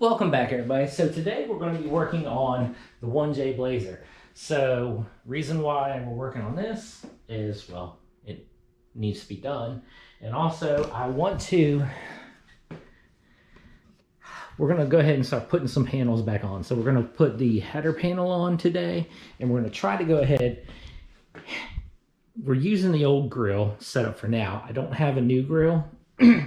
Welcome back, everybody. So today we're going to be working on the 1J Blazer. So reason why we're working on this is, well, it needs to be done. And also we're going to go ahead and start putting some panels back on. So we're going to put the header panel on today, and we're going to try to go ahead. We're using the old grill setup for now. I don't have a new grill.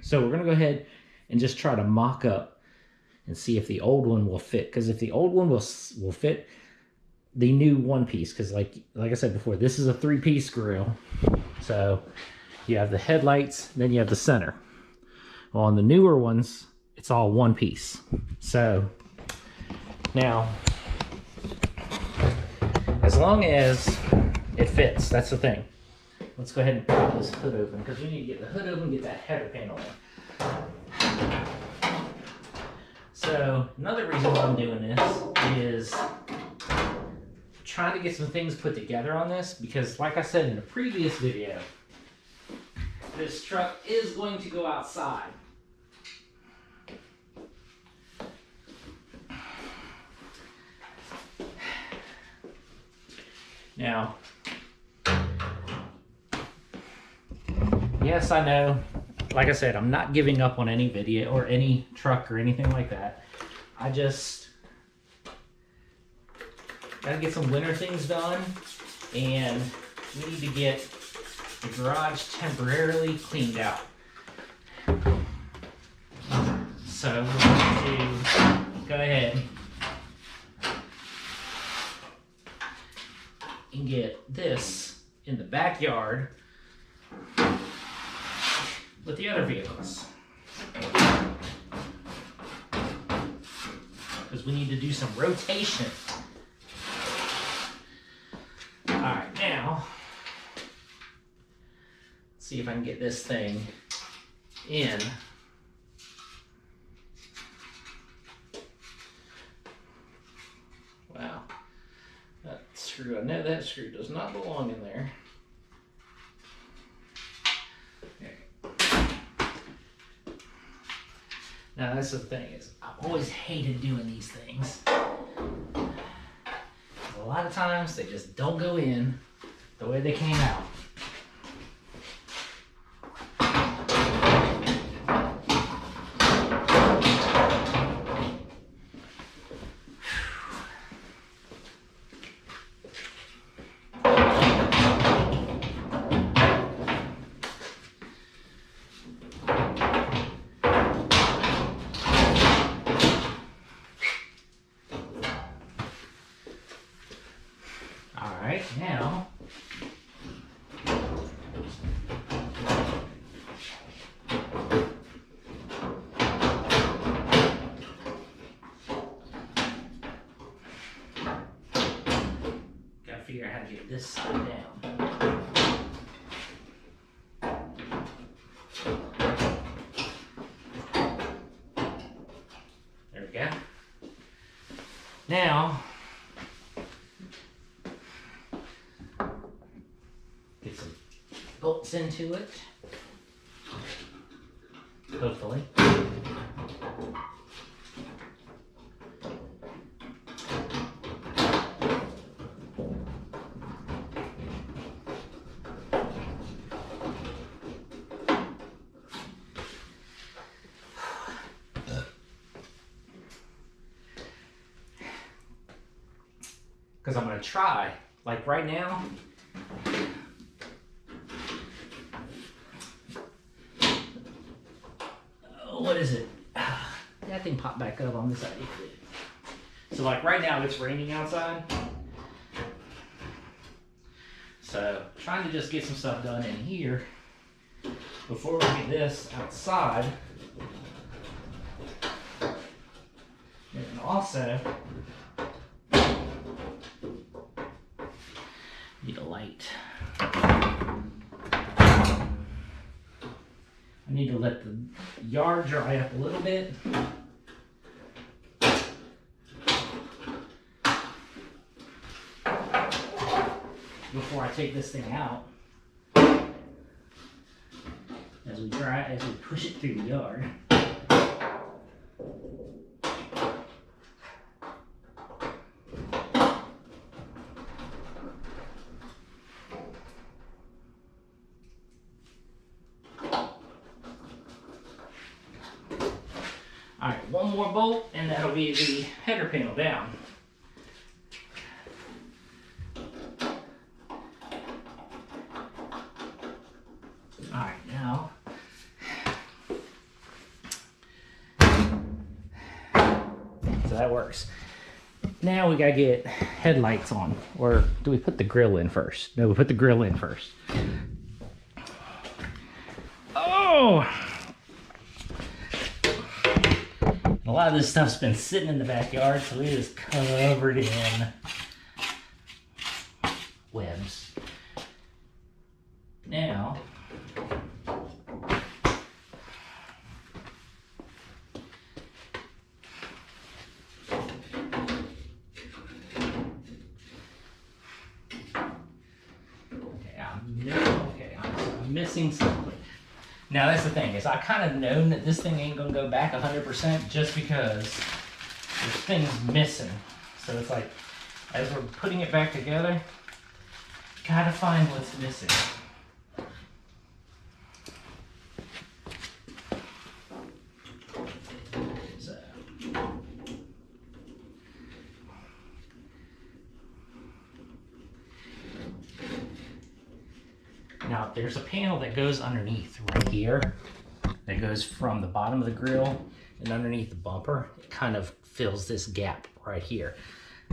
So we're going to go ahead and just try to mock up and see if the old one will fit. Because if the old one will fit the new one piece, because like I said before, this is a 3-piece grill. So you have the headlights, then you have the center. Well, on the newer ones, it's all one piece. So now, as long as it fits, that's the thing. Let's go ahead and pop this hood open, because we need to get the hood open and get that header panel in. So another reason why I'm doing this is trying to get some things put together on this, because like I said in a previous video, this truck is going to go outside. Now, yes, I know. Like I said, I'm not giving up on any video or any truck or anything like that. I just gotta get some winter things done, and we need to get the garage temporarily cleaned out. So we're going to go ahead and get this in the backyard with the other vehicles, because we need to do some rotation. All right, now let's see if I can get this thing in. Wow, that screw, I know that screw does not belong in there. Now that's the thing, is I've always hated doing these things. A lot of times they just don't go in the way they came out. Now, gotta figure out how to get this side down. There we go. Now, get some bolts into it, hopefully. Because I'm going to try, like right now, what is it? That thing popped back up on this side. So like right now it's raining outside. So trying to just get some stuff done in here before we get this outside. And also need a light. I need to let the yard dry up a little bit. Before I take this thing out. As we push it through the yard. one more bolt and that'll be the header panel down. Alright, now so that works. Now we gotta get headlights on. Or do we put the grill in first? No, we put the grill in first. Oh! A lot of this stuff's been sitting in the backyard, so it is covered in webs. Now, I'm missing something. Now that's the thing, is I kind of known that this thing ain't gonna go back 100% just because there's things missing. So it's like, as we're putting it back together, gotta find what's missing. So. Now there's a panel that goes underneath right here that goes from the bottom of the grill and underneath the bumper. It kind of fills this gap right here.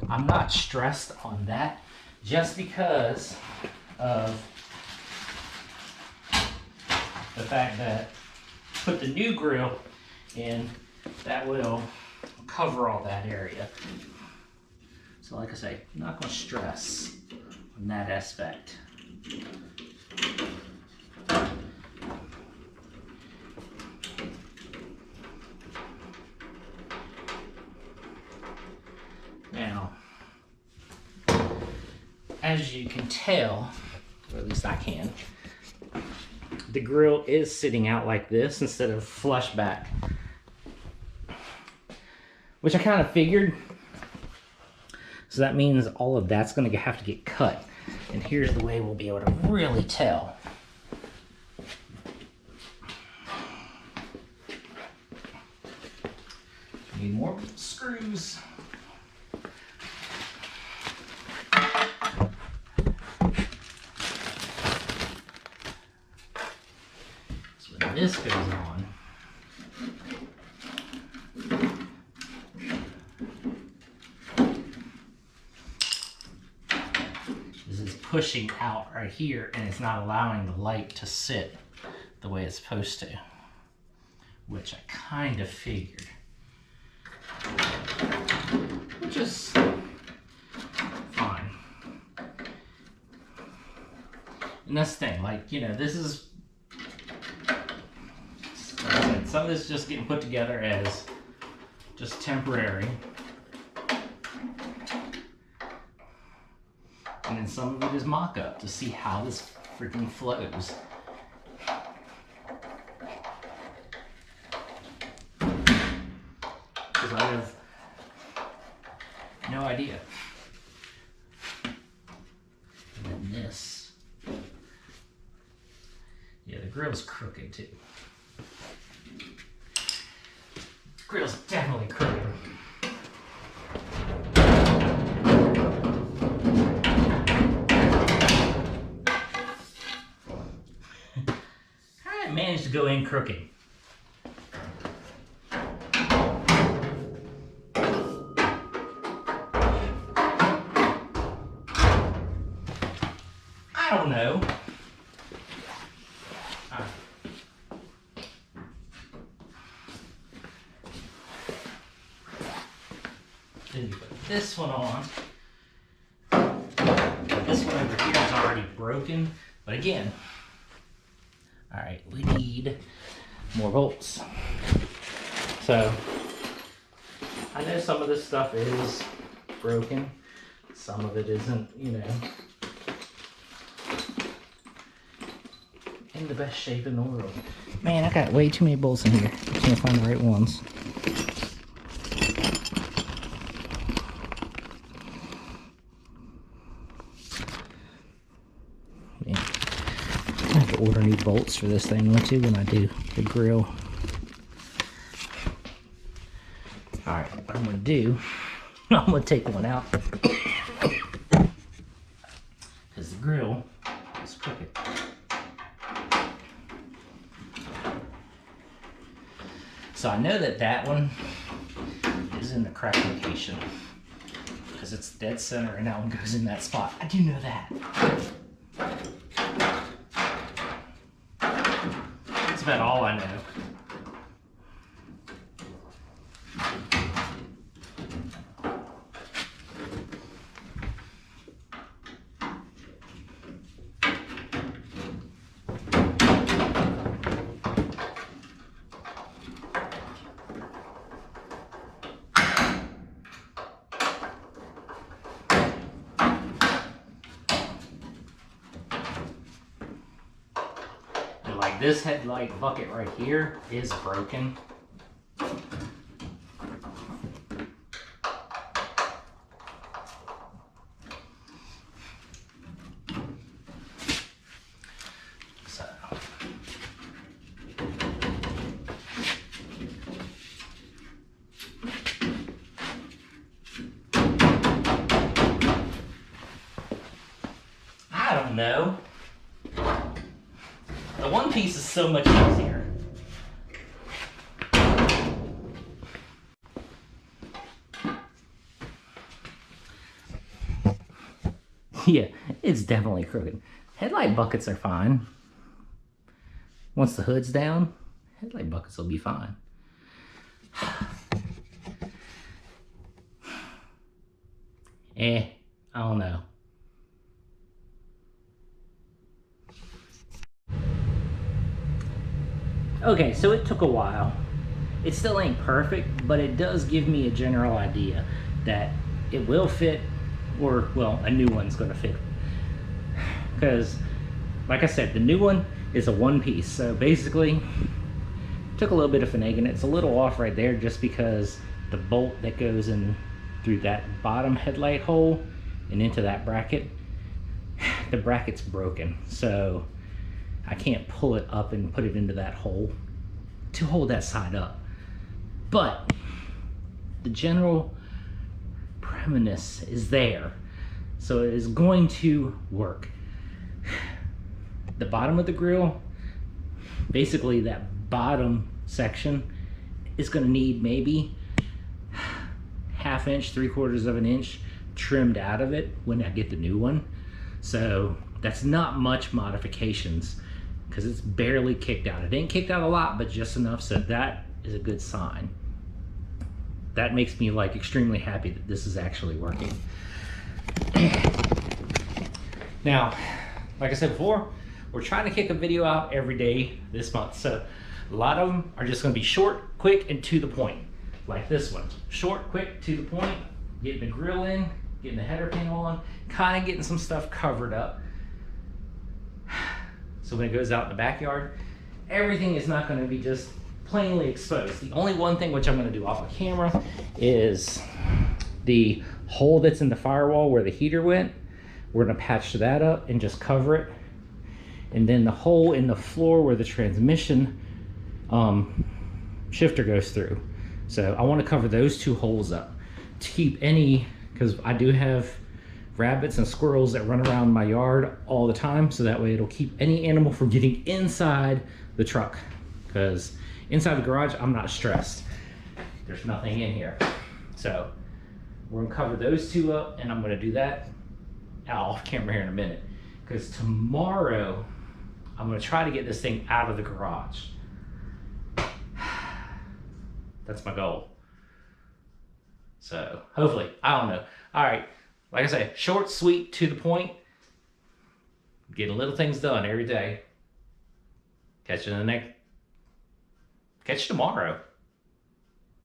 I'm not stressed on that just because of the fact that put the new grill in, that will cover all that area. So like I say, I'm not going to stress on that aspect. Now, as you can tell, or at least I can, the grill is sitting out like this instead of flush back, which I kind of figured. So that means all of that's going to have to get cut. And here's the way we'll be able to really tell. Need more screws. So when this goes on, this is pushing out right here and it's not allowing the light to sit the way it's supposed to, which I kind of figured. Which is fine. And that's the thing, like, you know, this is, like I said, some of this is just getting put together as just temporary. And then some of it is mock-up to see how this freaking flows. Because I have no idea. And then this. Yeah, the grill's crooked too. The grill's definitely crooked. How did it manage to go in crooked? I don't know. Then you put this one on. This one over here is already broken, but again, all right, we need more bolts. So I know some of this stuff is broken, some of it isn't, you know, in the best shape in the world. Man, I got way too many bolts in here. I can't find the right ones. Man, I have to order new bolts for this thing too when I do the grill. All right, what I'm gonna do, I'm gonna take one out because the grill is crooked. So I know that that one is in the correct location because it's dead center and that one goes in that spot. I do know that. That's about all I know. Like this headlight bucket right here is broken. So I don't know. The one piece is so much easier. Yeah, it's definitely crooked. Headlight buckets are fine. Once the hood's down, headlight buckets will be fine. I don't know. Okay, so it took a while. It still ain't perfect, but it does give me a general idea that it will fit, or, well, a new one's gonna fit. Because, like I said, the new one is a one piece, so basically, took a little bit of finagling. It's a little off right there just because the bolt that goes in through that bottom headlight hole and into that bracket, the bracket's broken, so I can't pull it up and put it into that hole to hold that side up. But the general premise is there, so it is going to work. The bottom of the grill, basically that bottom section, is going to need maybe 1/2 inch, 3/4 of an inch trimmed out of it when I get the new one. So that's not much modifications because it's barely kicked out. It ain't kicked out a lot, but just enough, so that is a good sign. That makes me like extremely happy that this is actually working. Now, like I said before, we're trying to kick a video out every day this month. So a lot of them are just gonna be short, quick, and to the point. Like this one, short, quick, to the point, getting the grill in, getting the header panel on, kind of getting some stuff covered up. So when it goes out in the backyard, everything is not gonna be just plainly exposed. The only one thing which I'm gonna do off of camera is the hole that's in the firewall where the heater went. We're gonna patch that up and just cover it. And then the hole in the floor where the transmission shifter goes through. So I wanna cover those two holes up to keep any, because I do have rabbits and squirrels that run around my yard all the time, so that way it'll keep any animal from getting inside the truck, because inside the garage I'm not stressed. There's nothing in here. So we're gonna cover those two up, and I'm gonna do that off camera here in a minute, because tomorrow I'm gonna try to get this thing out of the garage. That's my goal. So hopefully, I don't know. All right, like I say, short, sweet, to the point. Getting little things done every day. Catch you tomorrow.